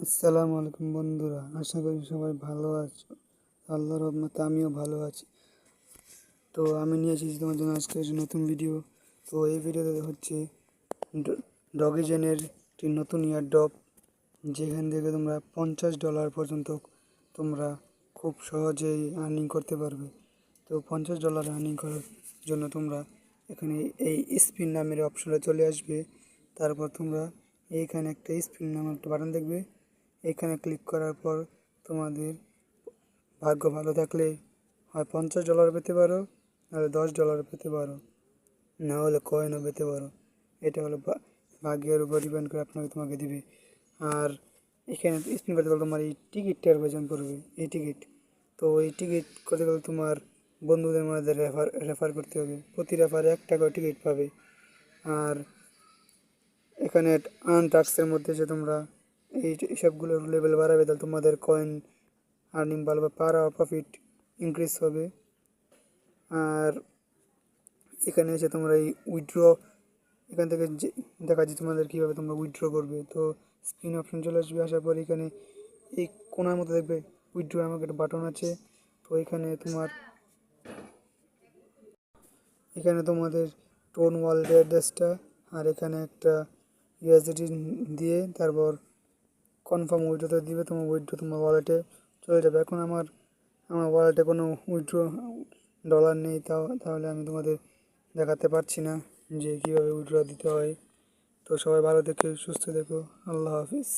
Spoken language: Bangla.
আসসালামু আলাইকুম বন্ধুরা, আশা করি সবাই ভালো আছো। আল্লাহর রহমতে আমিও ভালো আছি। তো আমি নিয়ে এসেছি তোমার জন্য আজকে একটা নতুন ভিডিও। তো এই ভিডিওতে হচ্ছে ডগিজেনের একটি নতুন ইয়ারড্রপ, যেখান থেকে তোমরা $50 পর্যন্ত তোমরা খুব সহজেই আর্নিং করতে পারবে। তো $50 আর্নিং করার জন্য তোমরা এখানে এই স্পিন নামের অপশনে চলে আসবে। তারপর তোমরা এইখানে একটা স্পিন নামের একটা বাটন দেখবে। এখানে ক্লিক করার পর তোমাদের ভাগ্য ভালো থাকলে হয় $50 পেতে পারো, নাহলে $10 পেতে পারো, না হলে কয়েনও পেতে পারো। এটা হলো ভাগ্যের উপর ডিপেন্ড করে তোমাকে দিবে। আর এখানে স্পিন করতে গেলে তোমার এই টিকিটটার প্রয়োজন পড়বে, এই টিকিট। তো এই টিকিট করতে গেলে তোমার বন্ধুদের মধ্যে রেফার করতে হবে। প্রতি রেফারে $1 টিকিট পাবে। আর এখানে টাস্কের মধ্যে যে তোমরা এইসবগুলোর লেভেল বাড়াবে, তাহলে তোমাদের কয়েন আর্নিং ভালো বা পার আওয়ার প্রফিট ইনক্রিজ হবে। আর এখানে এসে তোমরা এই উইথড্র, এখান থেকে দেখা যাচ্ছে তোমাদের কীভাবে তোমরা উইথড্র করবে। তো স্পিন অপশন চলে আসবে, আসার পর এখানে এই কোনার মধ্যে দেখবে উইথড্র আমাকে একটা বাটন আছে। তো এখানে তোমাদের টোন ওয়ালেটের অ্যাড্রেসটা, আর এখানে একটা ইউএসডিটি দিয়ে তারপর কনফার্ম উইথড্রোতে দিবে। তোমার উইথড্রো তোমার ওয়ালেটে চলে যাবে। এখন আমার ওয়ালেটে কোনো উইথড্রো ডলার নেই, তাহলে আমি তোমাদের দেখাতে পারছি না যে কীভাবে উইথড্র দিতে হয়। তো সবাই ভালো থেকো, সুস্থ থেকো, আল্লাহ হাফিজ।